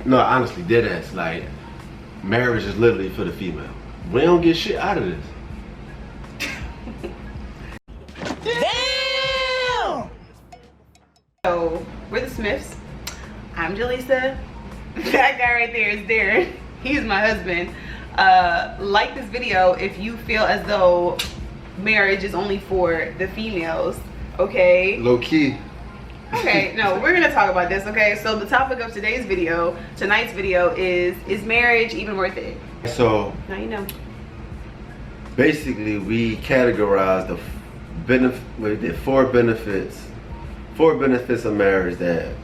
No, honestly, dead ass. Like, marriage is literally for the female. We don't get shit out of this. Damn! So, we're the Smiths. I'm Jelisa. That guy right there is Darren. He's my husband. Like this video if you feel as though marriage is only for the females, okay? Low key. Okay, no, we're gonna talk about this, okay? So the topic of tonight's video is marriage even worth it? So, now you know. Basically, we categorize the four benefits of marriage that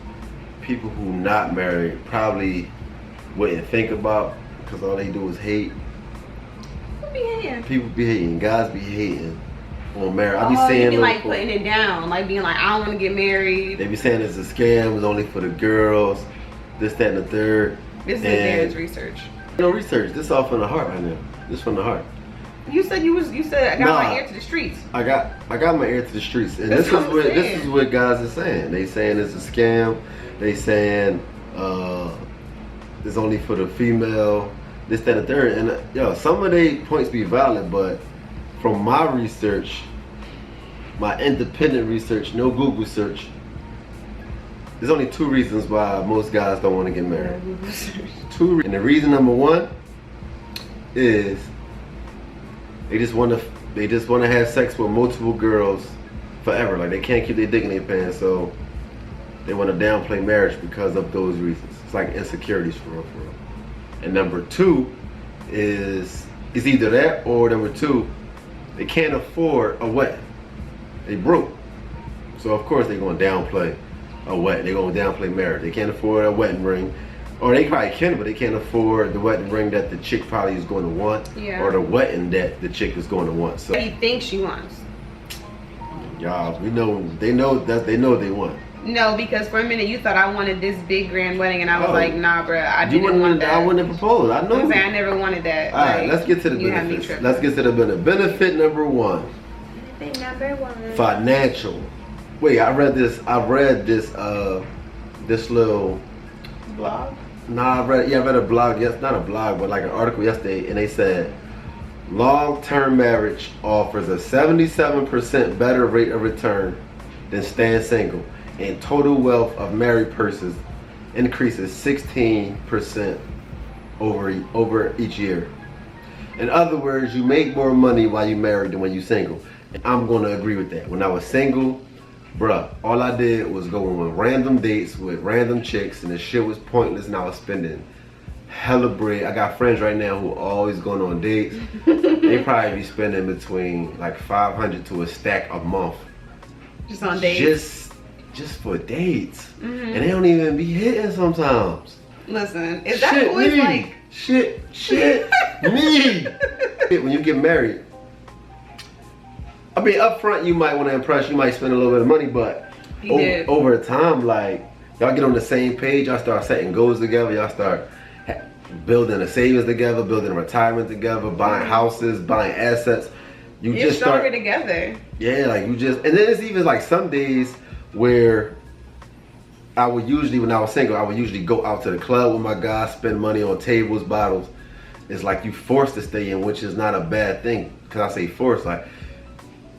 people who not married probably wouldn't think about, because all they do is hate. Who be hating? People be hating. Guys be hating on marriage. I be Oh, saying you be like putting it down, like being like, I don't want to get married. They be saying it's a scam. It's only for the girls. This, that, and the third. This is Darren's research. No research. This is all from the heart right now. This from the heart. You said I got my ear to the streets. I got my ear to the streets, and this is what guys are saying. They saying it's a scam. They saying it's only for the female. This, that, and the third. And yo, some of they points be valid, but from my research, my independent research, no Google search, there's only two reasons why most guys don't want to get married. And the reason number one is they just want to have sex with multiple girls forever. Like, they can't keep their dick in their pants, so they want to downplay marriage because of those reasons. It's like insecurities for real. And number two is either that, or number two, they can't afford a wedding. They broke. So of course they're gonna downplay a wedding. They're gonna downplay marriage. They can't afford a wedding ring. Or they probably can, but they can't afford the wedding ring that the chick probably is going to want, or the wedding that the chick is going to want. So what do you think she wants? Y'all, they know they want. No, because for a minute you thought I wanted this big grand wedding, and I was like, nah, bro, I didn't want that. I wouldn't propose. I know. I never wanted that. All right, let's get to the benefits. Let's get to the benefit number one. Benefit number one. Financial. Wait, I read this little blog. Nah, I read a blog. Yes, not a blog, but like an article yesterday, and they said long-term marriage offers a 77% better rate of return than staying single, and total wealth of married persons increases 16% over each year. In other words, you make more money while you're married than when you're single. And I'm gonna agree with that. When I was single, bruh, all I did was go on random dates with random chicks, and the shit was pointless, and I was spending hella bread. I got friends right now who are always going on dates. They probably be spending between like 500 to a stack a month. Just on dates? Just for dates. And they don't even be hitting sometimes. Listen, is that always like... Shit, me. When you get married, I mean, up front you might want to impress, you might spend a little bit of money, but over time, like, y'all get on the same page, y'all start setting goals together, y'all start building a savings together, building a retirement together, buying houses, buying assets. You just stronger together. Yeah, like and then it's even like some days where I would usually, when I was single, I would usually go out to the club with my guys, spend money on tables, bottles. It's like you forced to stay in, which is not a bad thing. Cause I say forced, like,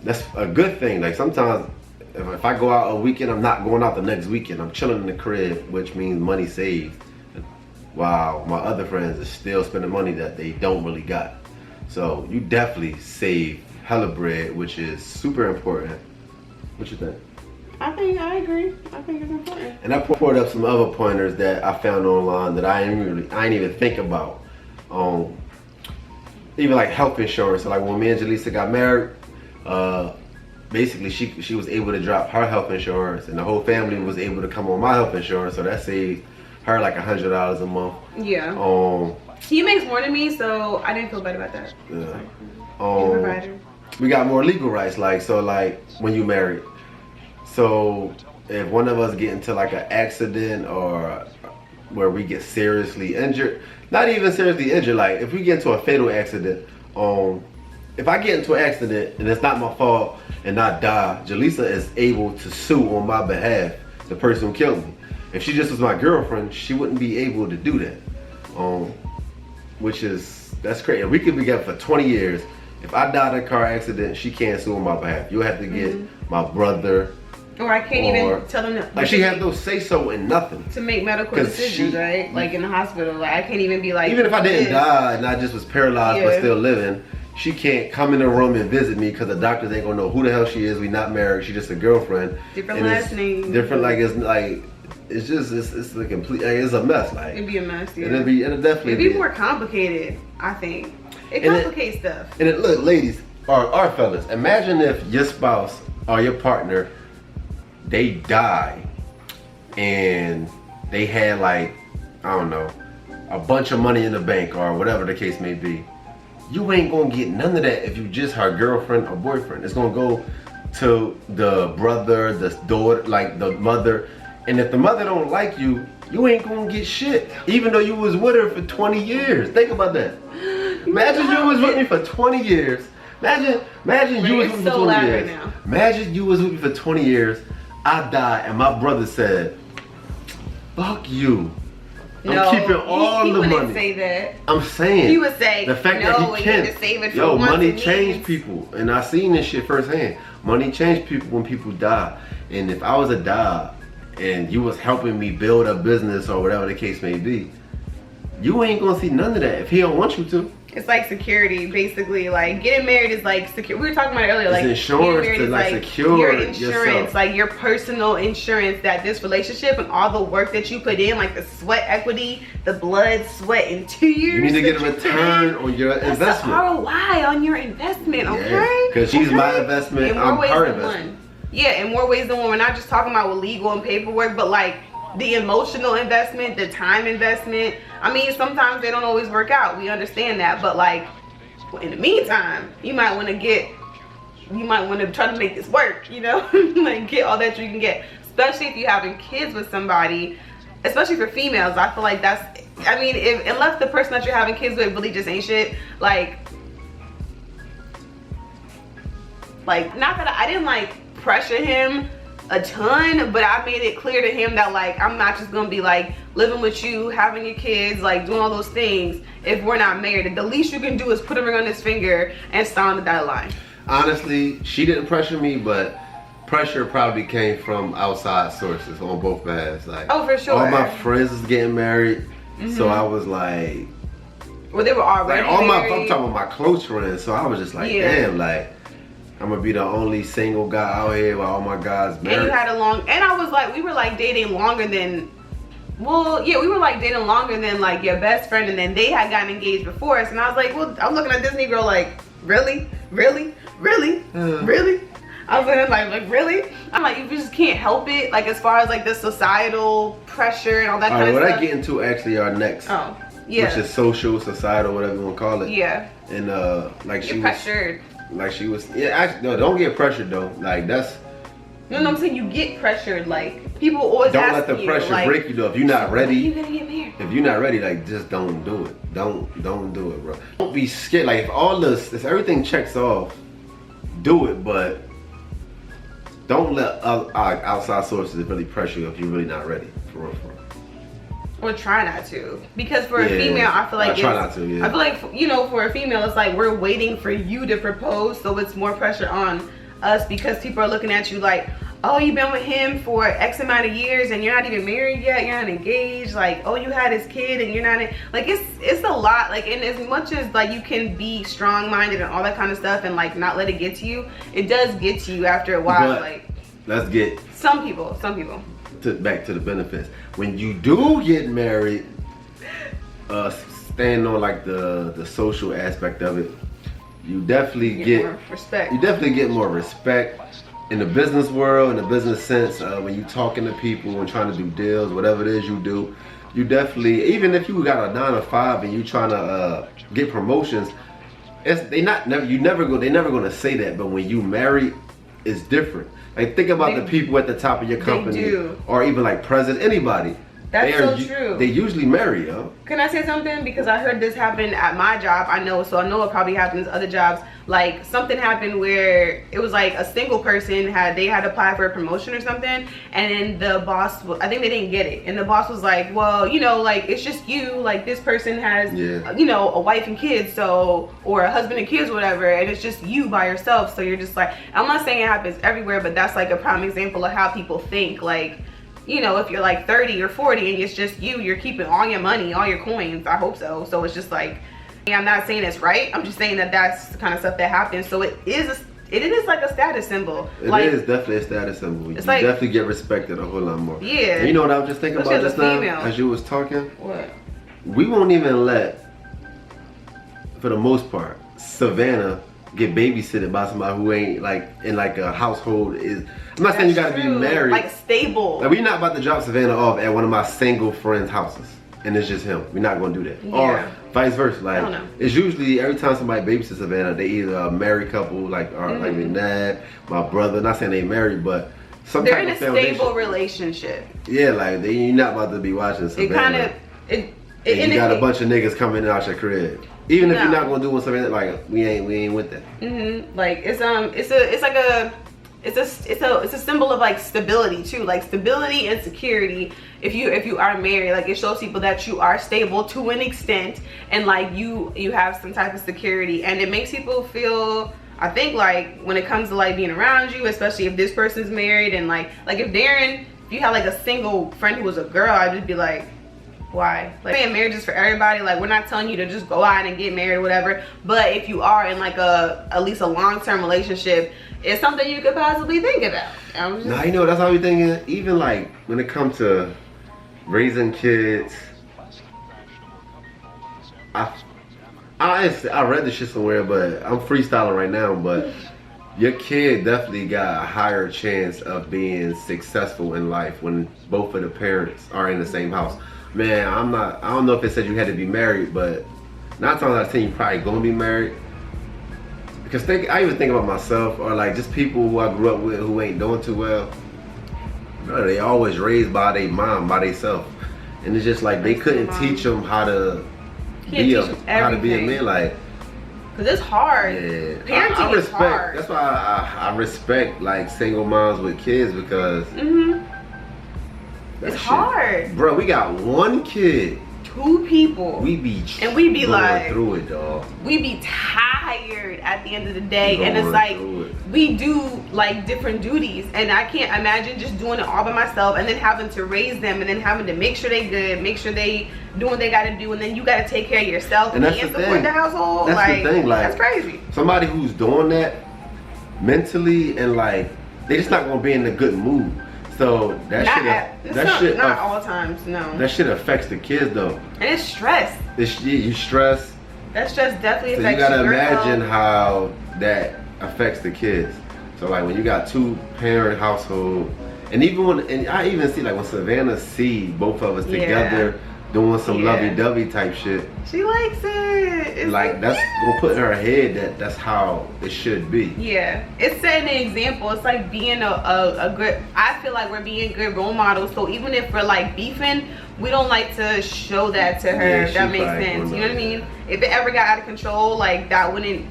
that's a good thing. Like, sometimes if I go out a weekend, I'm not going out the next weekend. I'm chilling in the crib, which means money saved. While my other friends are still spending money that they don't really got. So you definitely save hella bread, which is super important. What you think? I agree. I think it's important. And I poured up some other pointers that I found online that I ain't even think about. Even like health insurance. So like when me and Jelisa got married, basically she was able to drop her health insurance, and the whole family was able to come on my health insurance. So that saved her like $100 a month. Yeah. He makes more than me, so I didn't feel bad about that. Yeah. We got more legal rights, like, so like when you married. So if one of us get into like an accident, or where we get seriously injured, not even seriously injured, like if we get into a fatal accident, if I get into an accident and it's not my fault and I die, Jelisa is able to sue on my behalf the person who killed me. If she just was my girlfriend, she wouldn't be able to do that. That's crazy. And we could be together for 20 years. If I died in a car accident, she can't sue on my behalf. You'll have to get my brother. Or I can't even tell them like she had no say so in nothing. To make medical decisions, right? Like in the hospital. Like I can't even be like. Even if I didn't die and I just was paralyzed but still living, she can't come in the room and visit me because the doctors ain't gonna know who the hell she is. We not married. She's just a girlfriend. Different last name. Different, like it's a complete. Like, it's a mess. Like it'd be a mess. Yeah. It'd definitely be more complicated. I think it complicates stuff. And look, ladies, or fellas, imagine if your spouse or your partner, they die and they had like, I don't know, a bunch of money in the bank or whatever the case may be. You ain't gonna get none of that if you just her girlfriend or boyfriend. It's gonna go to the brother, the daughter, like the mother. And if the mother don't like you, you ain't gonna get shit. Even though you was with her for 20 years. Think about that. Imagine you was with me for 20 years. Imagine you was with me for 20 years. Right now. Imagine you was with me for 20 years. I died and my brother said, fuck you. I'm keeping all the money. He wouldn't say that. I'm saying. He would say, the fact that he can't. Yo, money changed people. And I seen this shit firsthand. Money changed people when people die. And if I was a dad and you was helping me build a business or whatever the case may be, you ain't gonna see none of that if he don't want you to. It's like security, basically. Like getting married is like secure. We were talking about it earlier. Like insurance to like secure your insurance, yourself. like your personal insurance that this relationship and all the work that you put in, like the sweat equity, the blood, sweat, and 2 years. You need to get a return on your investment. That's the ROI on your investment, okay? Because she's my investment. I'm her investment. Yeah, in more ways than one. We're not just talking about with legal and paperwork, but like the emotional investment, the time investment. I mean, sometimes they don't always work out. We understand that, but like in the meantime, you might want to try to make this work, you know? Like get all that you can get, especially if you're having kids with somebody, especially for females. I feel like that's, I mean, unless the person that you're having kids with really just ain't shit, like not that I didn't like pressure him a ton, but I made it clear to him that like I'm not just gonna be like living with you, having your kids, like doing all those things if we're not married. The least you can do is put a ring on his finger and sign on the dotted line. Honestly, she didn't pressure me, but pressure probably came from outside sources on both sides. Like, oh, for sure. All my friends was getting married, so I was like, well, they were already like, married. I'm talking about my close friends, so I was just like, damn, like I'm gonna be the only single guy out here while all my guys married. And you had and I was like, we were like dating longer than, well, yeah, we were like dating longer than like your best friend, and then they had gotten engaged before us, and I was like, well, I'm looking at this Negro like, really? Really? Really? Really? I was like, really? I'm like, you just can't help it, like as far as like the societal pressure and all that kind of stuff. What I get into actually our next, which is social, societal, whatever you want to call it. Yeah. And like you're pressured. Like she was, actually, no, don't get pressured though. Like that's. No, I'm saying you get pressured. Like people always don't ask let the you, pressure like, break you though. If you're not ready, you gonna get married. If you're not ready, like just don't do it. Don't do it, bro. Don't be scared. Like if everything checks off, do it. But don't let outside sources really pressure you if you're really not ready. For real. Or try not to, because for a female, I feel like try not to. Yeah. I feel like, you know, for a female, it's like we're waiting for you to propose, so it's more pressure on us because people are looking at you like, oh, you've been with him for X amount of years and you're not even married yet, you're not engaged. Like, oh, you had his kid and you're not like, it's a lot. Like, and as much as like you can be strong-minded and all that kind of stuff and like not let it get to you, it does get to you after a while. But like, let's get some people. Back to the benefits. When you do get married, staying on like the social aspect of it, you definitely get more respect. You definitely get more respect in the business world, in the business sense. When you talking to people and trying to do deals, whatever it is you do, you definitely, even if you got a 9 to 5 and you trying to get promotions, they never gonna say that. But when you marry, it's different. Like think about the people at the top of your company, or even like president, anybody. That's so true. They usually marry, yo. Can I say something? Because I heard this happen at my job. I know it probably happens at other jobs. Like something happened where it was like a single person they had applied for a promotion or something, and then the boss, I think they didn't get it, and the boss was like, well, you know, like it's just you, like this person has, you know, a wife and kids, so, or a husband and kids, whatever, and it's just you by yourself. So you're just like, I'm not saying it happens everywhere, but that's like a prime example of how people think. Like, you know, if you're like 30 or 40 and it's just you're keeping all your money, all your coins. I hope so. So it's just like, I'm not saying it's right. I'm just saying that that's the kind of stuff that happens. So it is like a status symbol. It is definitely a status symbol. It's you like, definitely get respected a whole lot more. Yeah. And you know what I was just thinking about just now as you was talking? What? We won't even let, for the most part, Savannah get babysitted by somebody who ain't like in like a household is. I'm not saying you gotta be married. Like stable. Like, we're not about to drop Savannah off at one of my single friends' houses and it's just him. We're not gonna do that. Yeah. Or vice versa. Like, it's usually every time somebody babysits Savannah, they either a married couple, like like my dad, my brother. Not saying they married, but some they're type in of a stable relationship. Yeah, like you're not about to be watching Savannah. And you got a bunch of niggas coming out your crib. Even if you're not gonna do with something like we ain't with that. Like it's a symbol of like stability too, like stability and security. If you are married, like it shows people that you are stable to an extent, and like you have some type of security, and it makes people feel, I think, like when it comes to like being around you, especially if this person's married, and like if you had like a single friend who was a girl, I'd just be like, why? Like, saying marriage is for everybody. Like, we're not telling you to just go out and get married or whatever, but if you are in like at least a long-term relationship, it's something you could possibly think about. Nah, you know, that's how we thinking. Even like when it comes to raising kids, I read this shit somewhere, but I'm freestyling right now, but your kid definitely got a higher chance of being successful in life when both of the parents are in the same house. Man, I don't know if it said you had to be married, but 9 times out of 10 you probably gonna be married. Because I even think about myself, or like just people who I grew up with who ain't doing too well. Bro, they always raised by their mom, by themselves, and it's just like they couldn't teach them how to be a man. Like, cause it's hard. Yeah, parenting I respect. is hard. That's why I respect like single moms with kids, because it's hard. Bro, we got 1 kid. 2 people. We be going like through it, dog. We be tired at the end of the day, and it's like we do like different duties, and I can't imagine just doing it all by myself and then having to raise them and then having to make sure they good, make sure they do what they got to do, and then you got to take care of yourself and support the household. That's like, the thing. Like, that's crazy. Somebody who's doing that mentally, and like they just not gonna be in a good mood. So that shit not all times, no. That shit affects the kids though. And it's stress. You stress. That stress definitely affects you. So you gotta imagine health. how that affects the kids. So like when you got 2 parent household, and I even see like when Savannah see both of us together doing some lovey-dovey type shit. She likes it. It's like that's gonna put in her head that's how it should be. Yeah, it's setting an example. It's like being a good, I feel like we're being good role models. So even if we're like beefing, we don't like to show that to her. That makes sense. You know what I mean? If it ever got out of control, like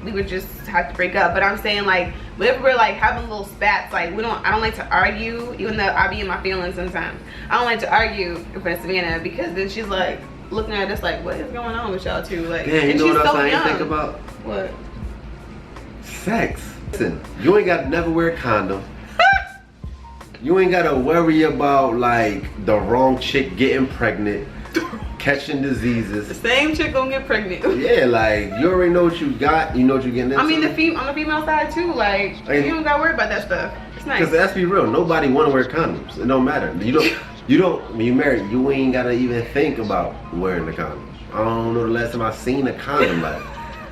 we would just have to break up. But I'm saying like whenever we're like having little spats, like I don't like to argue, even though I be in my feelings sometimes. I don't like to argue in front of Savannah, because then she's like looking at us like, what is going on with y'all two? Like, damn, you know what else I ain't think about? What? Sex. Listen, you ain't got to never wear a condom. You ain't got to worry about like the wrong chick getting pregnant, catching diseases. The same chick gonna get pregnant. Yeah, like you already know what you got. You know what you're getting into. I mean, on the female side too. Like, you don't gotta worry about that stuff. It's nice. Because let's be real, nobody want to wear condoms. It don't matter. You don't. When you married, you ain't gotta even think about wearing the condom. I don't know the last time I seen a condom. Like,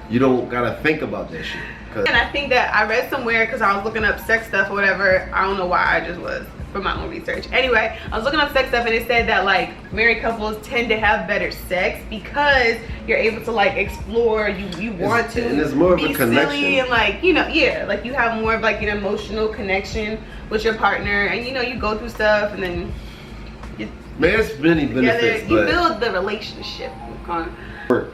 you don't gotta think about that shit. And I think that I read somewhere, because I was looking up sex stuff or whatever. I don't know why, I just was for my own research. Anyway, I was looking up sex stuff, and it said that like married couples tend to have better sex because you're able to like explore. You want to and it's more of a connection. Silly and like, you know, like you have more of like an emotional connection with your partner, and you know, you go through stuff, and then Man, it's many benefits, you but build the relationship.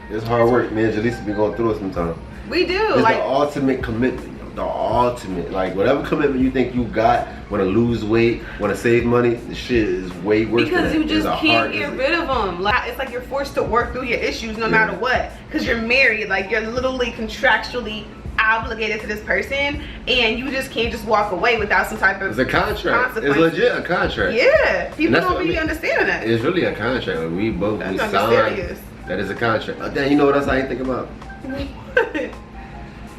it's hard work, man. Jelisa be going through it sometimes. We do. It's like the ultimate commitment, yo. The ultimate. Like, whatever commitment you think you got, want to lose weight, want to save money, the shit is way worse because than you that. just can't get rid of them. Like, it's like you're forced to work through your issues no matter what. Because you're married. Like, you're literally contractually obligated to this person, and you just can't just walk away without some type of it's a contract. It's legit a contract. Yeah, people don't really understand that. It's really a contract. Like, we both we signed. That is a contract. Then you know what else I ain't think about?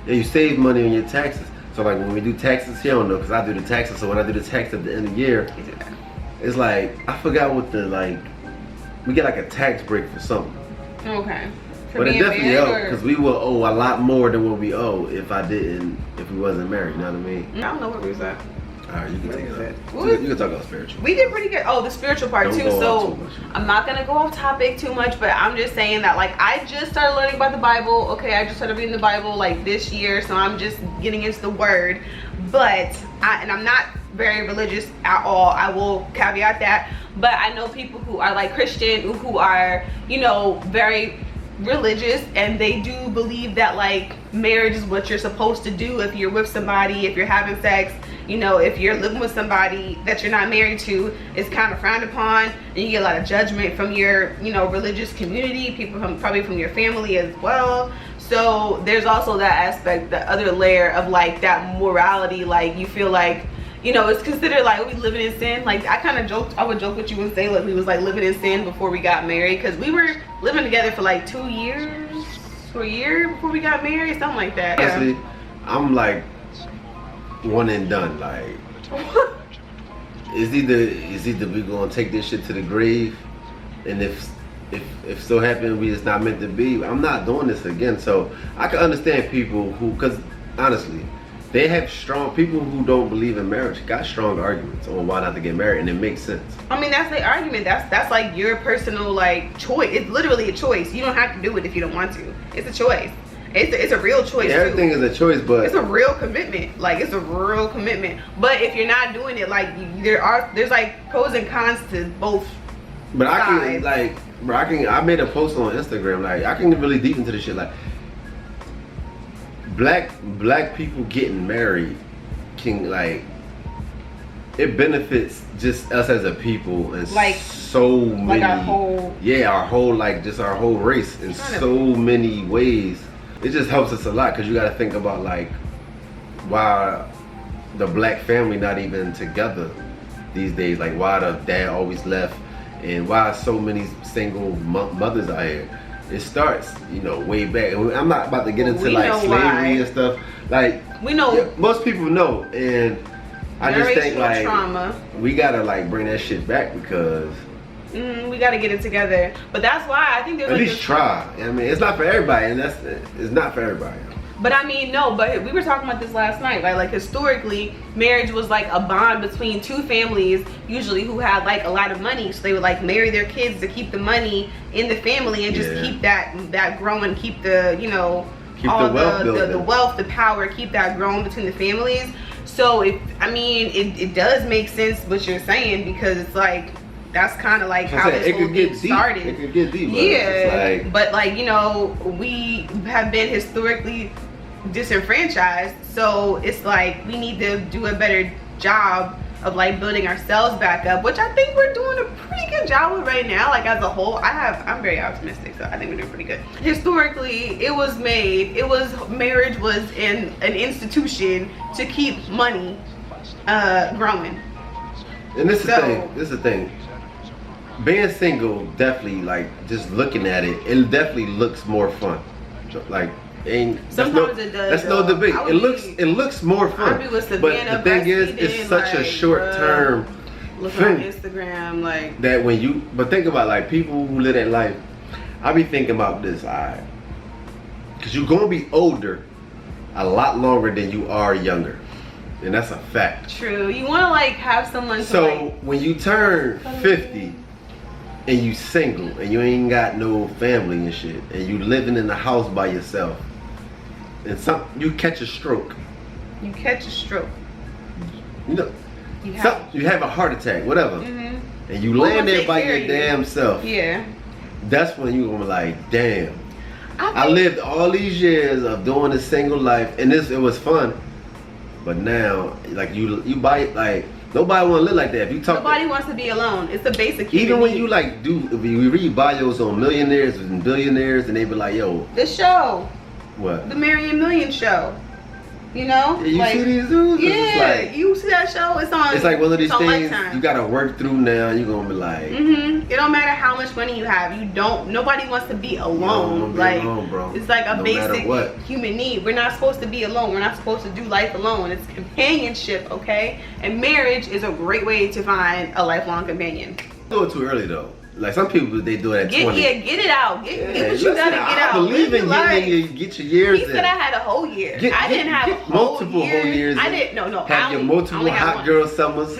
Yeah, you save money on your taxes. So like when we do taxes here, I don't know, because I do the taxes. So when I do the tax at the end of the year, it's like I forgot what the we get like a tax break for something. Okay. But it definitely helped because we will owe a lot more than what we owe if we wasn't married. You know what I mean? I don't know what we was at. Alright, you can take it. You can talk about spiritual. We did pretty good. Oh, the spiritual part too. So I'm not gonna go off topic too much, but I'm just saying that like I just started learning about the Bible. Okay, I just started reading the Bible like this year, so I'm just getting into the Word. But I'm not very religious at all. I will caveat that. But I know people who are like Christian, who are, you know, very religious, and they do believe that like marriage is what you're supposed to do if you're with somebody, if you're having sex, you know, if you're living with somebody that you're not married to, it's kind of frowned upon, and you get a lot of judgment from your, you know, religious community, people probably from your family as well. So there's also that aspect, the other layer of like that morality, like you feel like, you know, it's considered like we living in sin. Like I would joke with you and say like we was like living in sin before we got married, because we were living together for like 2 years or a year before we got married, something like that. Honestly, I'm like one and done. Like it's either we gonna take this shit to the grave, and if so happen we just not meant to be, I'm not doing this again. So I can understand people who, because honestly, they have strong people who don't believe in marriage, got strong arguments on why not to get married, and it makes sense. I mean, that's the argument. That's like your personal like choice. It's literally a choice. You don't have to do it if you don't want to. It's a choice. It's a real choice. Yeah, everything is a choice, but it's a real commitment. Like it's a real commitment. But if you're not doing it, like there's like pros and cons to both. But sides. I can like, bro, I made a post on Instagram. Like I can get really deep into this shit. Like black people getting married can like it benefits just us as a people and like so many, like our whole like just our whole race in so many ways. It just helps us a lot, because you got to think about like why the black family not even together these days, like why the dad always left, and why so many single mothers out here. It starts, you know, way back. I'm not about to get into like slavery and stuff. Like we know, yeah, most people know, and I just think like trauma. We gotta like bring that shit back, because we gotta get it together. But that's why I think there's at least try. I mean, it's not for everybody, and it's not for everybody. But I mean, no, but we were talking about this last night, right? Like historically, marriage was like a bond between two families, usually who had like a lot of money. So they would like marry their kids to keep the money in the family and just keep that growing, keep the, you know, keep all the wealth, the power, keep that growing between the families. So it does make sense what you're saying, because it's like that's kind of like how this whole thing started. It could get deep. Yeah, but like, you know, we have been historically disenfranchised, so it's like we need to do a better job of like building ourselves back up, which I think we're doing a pretty good job with right now. Like as a whole, I'm very optimistic, so I think we're doing pretty good. Historically, marriage was an institution to keep money growing. And this is the thing. Being single, definitely, like just looking at it, it definitely looks more fun. Like sometimes it does. That's no debate. It looks more fun. But the thing is, it's such a short term thing on Instagram, like that. But think about like people who live that life. I be thinking about this, because you're gonna be older a lot longer than you are younger, and that's a fact. True. You want to like have someone. So when you turn 50. And you single, and you ain't got no family and shit, and you living in the house by yourself, and you catch a stroke. You know, you have a heart attack, whatever. and you land there by your damn self. Yeah. That's when you gonna be like, damn. I lived all these years of doing a single life, and it was fun. But now, like you buy like nobody want to live like that. If you talk, nobody wants to be alone. It's a basic. Even when you like if you read bios on millionaires and billionaires, and they be like, yo, the show, what? The Marion Million show. You know, yeah, you see these dudes? Yeah, like, you see that show? It's on. It's like one of these things Lifetime. You gotta work through now. You gonna be like, It don't matter how much money you have. Nobody wants to be alone. Like alone, bro. It's like a basic human need. We're not supposed to be alone. We're not supposed to do life alone. It's companionship, okay? And marriage is a great way to find a lifelong companion. Do it too early though. Like some people, they do it at 20. Yeah, get it out. Get what you gotta get out. I believe in get your years in. He said I had a whole year. I didn't have multiple whole years. I didn't. No. Have your multiple hot girl summers.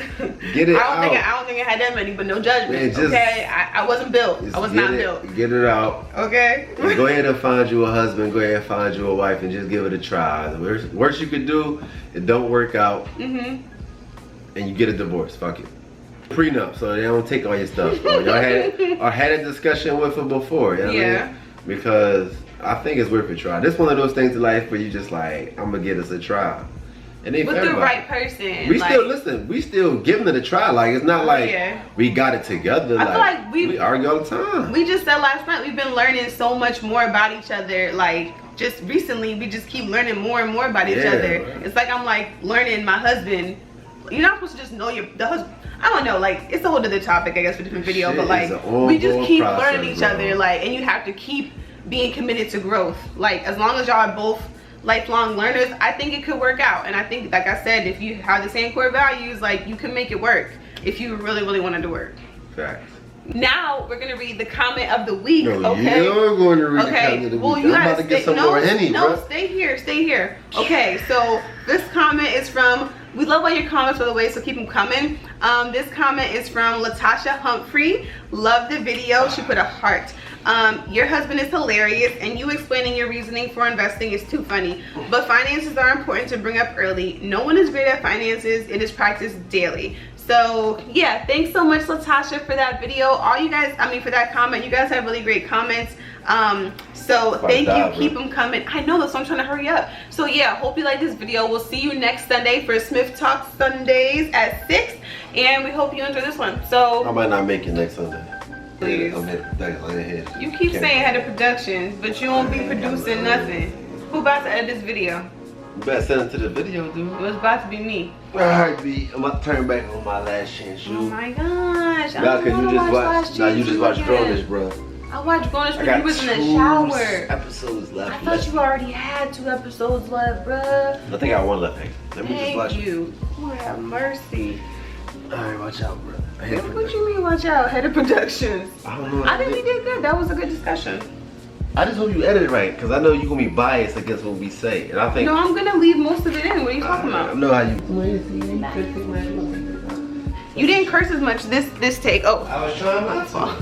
Get it out. I don't think I had that many, but no judgment. Man, okay, I wasn't built. I was not built. Get it out. Okay. And go ahead and find you a husband. Go ahead and find you a wife, and just give it a try. The worst you could do, it don't work out, and you get a divorce. Fuck it. Prenup, so they don't take all your stuff. Y'all had a discussion with her before, you know what I mean? Because I think it's worth a try. This one of those things in life where you just like, I'm gonna give this a try. And they with the right person. We still giving it a try. Like it's not like we got it together. I feel like we argue all the time. We just said last night we've been learning so much more about each other. Like just recently, we just keep learning more and more about each other. Right. It's like I'm like learning my husband. You're not supposed to just know the husband. I don't know, like it's a whole other topic, I guess, for a different video. But like we just keep learning each other, like, and you have to keep being committed to growth. Like as long as y'all are both lifelong learners, I think it could work out. And I think, like I said, if you have the same core values, like you can make it work if you really, really wanted to work. Facts. Now we're gonna read the comment of the week. No, okay. You're going to read the comment of the week. You I'm about to get some more Henny, bro. No, stay here. Okay, so this comment is from. We love all your comments, by the way, so keep them coming. This comment is from Latasha Humphrey. Love the video. She put a heart. Your husband is hilarious, and you explaining your reasoning for investing is too funny. But finances are important to bring up early. No one is great at finances. It is practiced daily. So yeah, thanks so much, Latasha, for that video. All you guys, for that comment. You guys have really great comments. So thank you. Keep them coming. I know this, so I'm trying to hurry up. So yeah, hope you like this video. We'll see you next Sunday for Smith Talk Sundays at 6, and we hope you enjoy this one. So I might not make it next Sunday. Please. You keep saying head of productions, but you won't be producing nothing. Who about to edit this video? You better send it to the video, dude. It was about to be me. Alright, B. I'm about to turn back on my last chance. Oh my gosh. Nah, cause you just watched Grownish, bro. I watched Grownish when you was in the shower. Episodes left. I thought you already had 2 episodes left, bruh. I think I got 1 left. Let me just watch you. Lord have mercy. Alright, watch out, bro. What you mean, watch out? Head of productions. I don't know. I think we did good. That was a good discussion. I just hope you edit it right, because I know you're going to be biased against what we say. And I think. No, I'm going to leave most of it in. What are you talking about? I know how you. You didn't curse as much this take. Oh. I was trying not to.